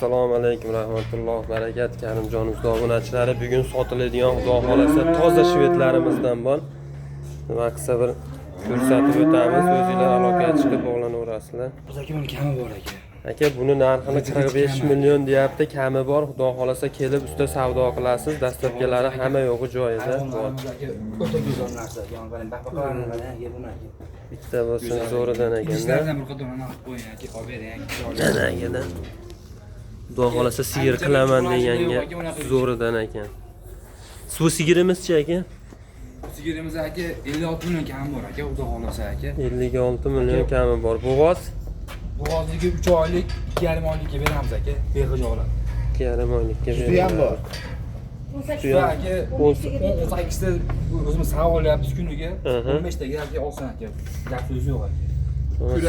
Assalomu alaykum rahmatullohi barakatuh Karimjon usta obunachilari. Bugun sotiladigan xudo xolasa toza shvedlarimizdan bor. Nima qilsa bir ko'rsatib o'tamiz. O'zingizlar aloqaga chiqib bog'lanaverasizlar. Biz aka buni kami bor aka. Aka buni narxini 45 million deyapti. Kami bor. Xudo xolasa kelib usta savdo qilasiz. Dastlabkilari hamma yo'g'i joyida. O'ta go'zal narsa. Yonbaring baqbaqalarni mana buni aka. Bitta bo'lsin zo'ridan ekanda. Sizlardan bir qadam narx qo'ying aka, olib bering aka. Xudo xolasa sigir qilaman deganga zo'ridan ekan. Suv sigirimiz-chi aka? Sigirimiz aka 56 million kami bor aka, xudo xolasa aka. 56 million kami bor. Bo'g'oz? Bo'g'ozligi 3 oylik, 2,5 oylikka beramiz aka, behijolat. 2,5 oylikka beramiz. Suvi ham bor. Suvi aka 18 ta o'zimiz savol olyapmiz kuniga. 15 taga aka olsin aka. Gap so'z yo'q aka.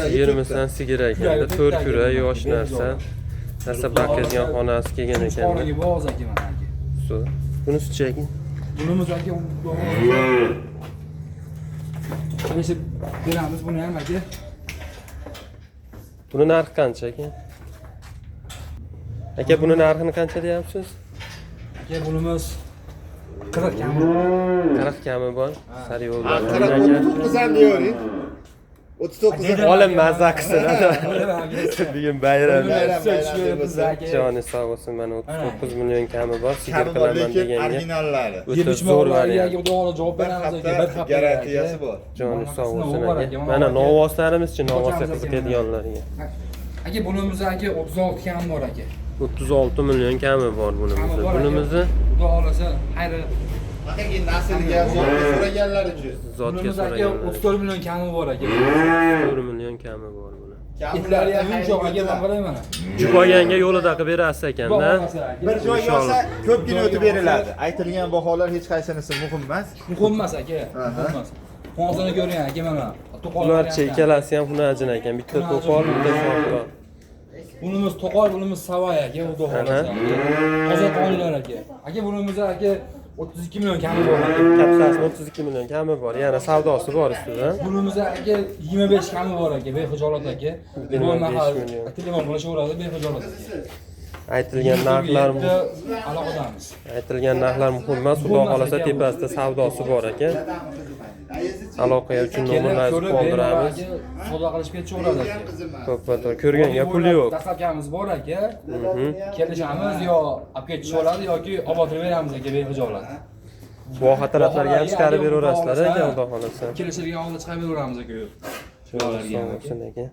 Sigirimisan sigir ekanda, 4 kura yosh narsa. Narsa bakadigan xonasi kelgan ekan. Xonagi bo'g'oz aka mana aka. Suv. Bunisi-chi aka? Bunimiz aka qancha beramiz buni ham aka? Buni narxi qancha aka? Aka buni narxini qancha deyapsiz? Aka bunimiz 40 kami. 40 kami bor. Sari yo'lda. 39 ham deyavering. 39 ham. Olim mazza qilsin. Bugun bayram. Joni sog' bo'lsin. Mana 39 million kami bor. Sigir qilaman lekin deganga. originallari. O'ta zo'r variant. Xudo xohlasa javob beramiz aka. Bir hafta garantiyasi bor. Joni sog' bo'lsin aka. Mana novvoslarimiz-chi, novvosga qiziqadiganlarga. Aka bunimiz aka 36 kami bor aka. 36 million kami bor bunimizni. Bunimizni Xudo xohlasa xayri. Haqiqiy naslga so'raganlar uchun. zotga Bunimiz aka so'raganlar. 34 million kami bor aka. 4 million kami bor buni. Itlari ham yumshoq aka, men qarayman. Jubolganga yo'lida qilib berasiz ekanda. Bir joyga olsa ko'pgina o'tib beriladi. Aytilgan baholar hech qaysinisi muhim emas. Muhim emas aka. Muhim emas. Hozirni ko'ring aka mana. Ularchi ikkalasi ham xunajin ekan. Bitta to'qol, bitta shorto. Bunimiz to'qol, bunimiz savay aka, xudo xohlasa. Qozoqonlar aka. Aka bunimiz aka 32 million kami bor aka. Kapsasi 32 million kami bor. Yana savdosi bor ustida. Bunimiz aka 25 kami bor aka, behijolat aka. Bu mahal telefon qilishaveradi, behijolat aka. Aytilgan narxlar aloqadamiz. aytilgan narxlar muhim emas. Xudo xolasa tepasida savdosi bor ekan. Aloqa uchun nomerlarni qoldiramiz. Savdo qilishga ketaveradi aka. Ko'p ko'rganga puli yo'q. Dastlabkamiz bor aka. Kelishamiz yo olib ketishadi yoki olib o'tirib beramiz aka, behijolat. Bu xatarlarga ham chiqarib beraverasizlar aka, xudo xolasa. Kelishilgan holda chiqarib beramiz aka. Shularga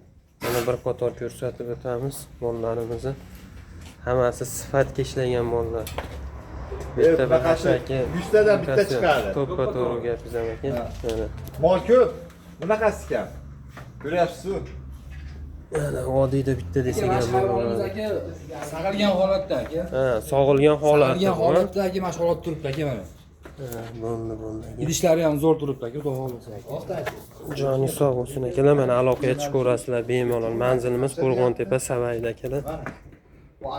mana bir qator ko'rsatib o'tamiz mollarimizni. Hammasi sifatga ishlangan mollar. Bitta bahashaki 100 tadan bitta chiqadi. To'ppa to'g'ri gapingiz ham aka. Mana. Mol ko'p. Bunaqasi kam. Ko'ryapsiz-ku. Mana odiyda bitta desak ham Mashg'ulotimiz aka sag'ilgan holatda aka. Ha, sog'ilgan holatda. Sag'ilgan holatda aka mashg'ulot turibdi aka mana. Bo'ldi. Idishlari ham zo'r turibdi aka, xudo xohlasa aka. Joni sog' bo'lsin akalar, mana aloqaga chiqaverasizlar bemalol. Manzilimiz Qo'rg'ontepa Savayda akalar.